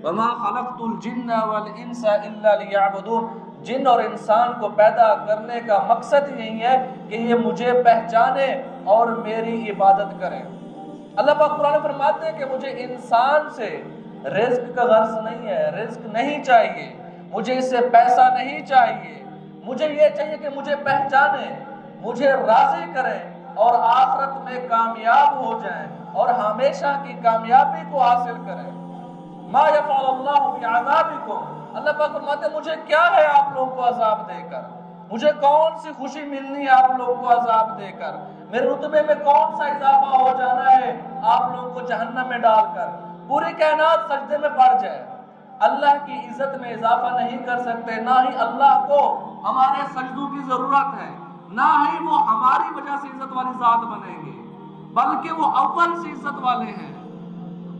وما خلقت الجن والانس الا ليعبدون، جن اور انسان کو پیدا کرنے کا مقصد یہی ہے کہ یہ مجھے پہچانے اور میری عبادت کریں۔ اللہ پاک قرآن فرماتے ہیں کہ مجھے انسان سے رزق کا غرض نہیں ہے، رزق نہیں چاہیے، مجھے اس سے پیسہ نہیں چاہیے، مجھے یہ چاہیے کہ مجھے پہچانے، مجھے راضی کریں اور آخرت میں کامیاب ہو جائیں اور ہمیشہ کی کامیابی کو حاصل کریں۔ ما یفعل اللہ بعذابکم، اللہ پاک فرماتے ہیں مجھے کیا ہے آپ لوگوں کو عذاب دے کر، مجھے کون سی خوشی ملنی ہے آپ لوگوں کو عذاب دے کر، میرے رتبے میں کون سا اضافہ ہو جانا ہے آپ لوگوں کو جہنم میں ڈال کر۔ پوری کائنات سجدے میں پڑ جائے، اللہ کی عزت میں اضافہ نہیں کر سکتے، نہ ہی اللہ کو ہمارے سجدوں کی ضرورت ہے، نہ ہی وہ ہماری وجہ سے عزت والی ذات بنیں گے، بلکہ وہ اول سے عزت والے ہیں۔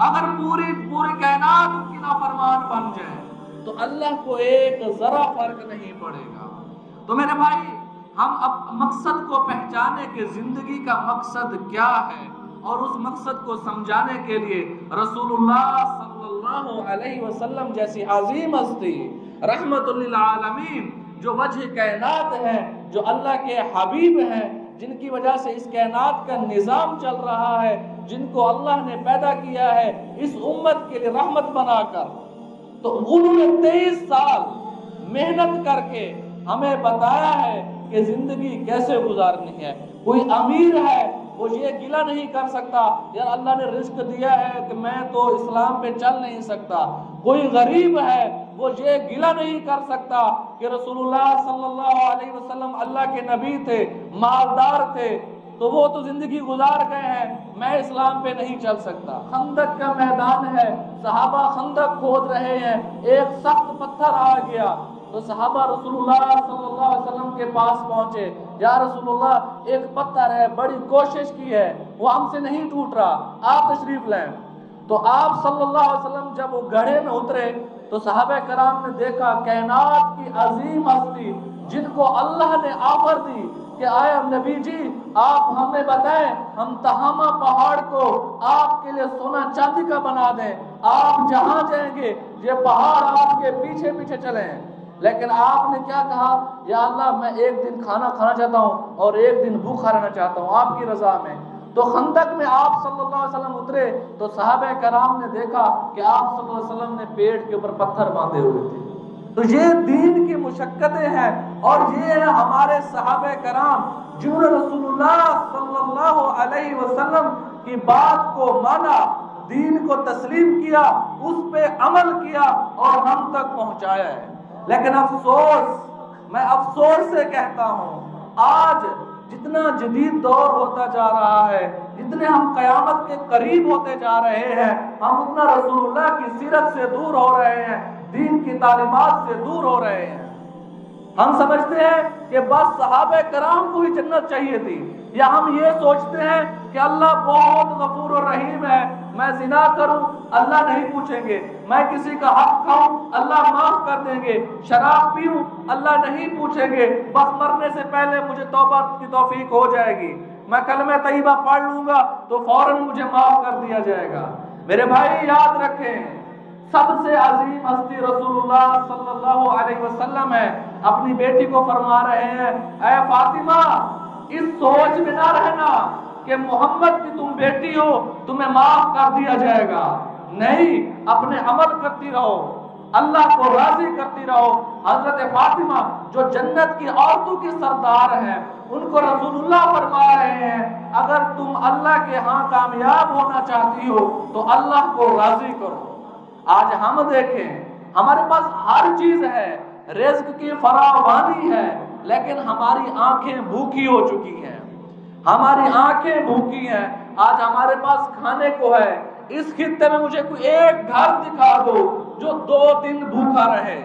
اگر پوری کائنات ان کی نافرمان بن جائے تو اللہ کو ایک ذرا فرق نہیں پڑے گا۔ تو میرے بھائی، ہم اب مقصد کو پہچانے کہ زندگی کا مقصد کیا ہے اور اس مقصد کو سمجھانے کے لیے رسول اللہ صلی اللہ علیہ وسلم جیسی عظیم ہستی، رحمت للعالمین، جو وجہ کائنات ہے، جو اللہ کے حبیب ہیں، جن کی وجہ سے اس کائنات کا نظام چل رہا ہے، جن کو اللہ نے پیدا کیا ہے اس امت کے لیے رحمت بنا کر، تو انہوں نے 23 سال محنت کر کے ہمیں بتایا ہے کہ زندگی کیسے گزارنی ہے۔ کوئی امیر ہے وہ یہ گلہ نہیں کر سکتا یار اللہ نے رزق دیا ہے کہ میں تو اسلام پہ چل نہیں سکتا۔ کوئی غریب ہے وہ یہ گلہ نہیں کر سکتا کہ رسول اللہ صلی اللہ علیہ وسلم اللہ کے نبی تھے، مالدار تھے، تو وہ تو زندگی گزار گئے ہیں، میں اسلام پہ نہیں چل سکتا۔ خندق کا میدان ہے، صحابہ خندق کھود رہے ہیں، ایک سخت پتھر آ گیا تو صحابہ رسول اللہ صلی اللہ علیہ وسلم کے پاس پہنچے، یا رسول اللہ ایک پتھر ہے، بڑی کوشش کی ہے، وہ ہم سے نہیں ٹوٹ رہا، آپ تشریف لیں۔ تو آپ صلی اللہ علیہ وسلم جب وہ گڑھے میں اترے تو صحابہ کرام نے دیکھا کائنات کی عظیم ہستی جن کو اللہ نے آفر دی کہ آئے نبی جی آپ ہمیں بتائیں، ہم تہامہ پہاڑ کو آپ کے لیے سونا چاندی کا بنا دیں، آپ جہاں جائیں گے یہ پہاڑ آپ کے پیچھے پیچھے چلیں۔ لیکن آپ نے کیا کہا، یا اللہ میں ایک دن کھانا کھانا چاہتا ہوں اور ایک دن بھوکھا رہنا چاہتا ہوں آپ کی رضا میں۔ تو خندق میں آپ صلی اللہ علیہ وسلم اترے تو صحابہ کرام نے دیکھا کہ آپ صلی اللہ علیہ وسلم نے پیٹ کے اوپر پتھر باندھے ہوئے تھے۔ تو یہ دین کی مشقتیں ہیں اور یہ ہے ہمارے صحابہ کرام جنہوں نے رسول اللہ صلی اللہ علیہ وسلم کی بات کو مانا، دین کو تسلیم کیا، اس پہ عمل کیا اور ہم تک پہنچایا ہے۔ لیکن افسوس، میں افسوس سے کہتا ہوں، آج جتنا جدید دور ہوتا جا رہا ہے، جتنے ہم قیامت کے قریب ہوتے جا رہے ہیں، ہم اتنا رسول اللہ کی سیرت سے دور ہو رہے ہیں، دین کی تعلیمات سے دور ہو رہے ہیں۔ ہم سمجھتے ہیں کہ بس صحابہ کرام کو ہی جنت چاہیے تھی، یا ہم یہ سوچتے ہیں کہ اللہ بہت غفور و رحیم ہے، میں زنا کروں اللہ نہیں پوچھیں گے، میں کسی کا حق کھاؤں اللہ معاف کر دیں گے، شراب پیوں اللہ نہیں پوچھیں گے، بس مرنے سے پہلے مجھے توبہ کی توفیق ہو جائے گی، میں کلمہ طیبہ پڑھ لوں گا تو فوراً مجھے معاف کر دیا جائے گا۔ میرے بھائی یاد رکھیں، سب سے عظیم ہستی رسول اللہ صلی اللہ علیہ وسلم ہے۔ اپنی بیٹی کو فرما رہے ہیں، اے فاطمہ اس سوچ میں نہ رہنا کہ محمد کی تم بیٹی ہو تمہیں معاف کر دیا جائے گا، نہیں، اپنے عمل کرتی رہو، اللہ کو راضی کرتی رہو۔ حضرت فاطمہ جو جنت کی عورتوں کی سردار ہیں، ان کو رسول اللہ فرما رہے ہیں اگر تم اللہ کے ہاں کامیاب ہونا چاہتی ہو تو اللہ کو راضی کرو۔ آج ہم دیکھیں ہمارے پاس ہر چیز ہے، رزق کی فراوانی ہے، لیکن ہماری آنکھیں بھوکی ہو چکی ہیں، ہماری آنکھیں بھوکی ہیں۔ آج ہمارے پاس کھانے کو ہے، اس خطے میں مجھے کوئی ایک گھر دکھا دو جو 2 دن بھوکا رہے۔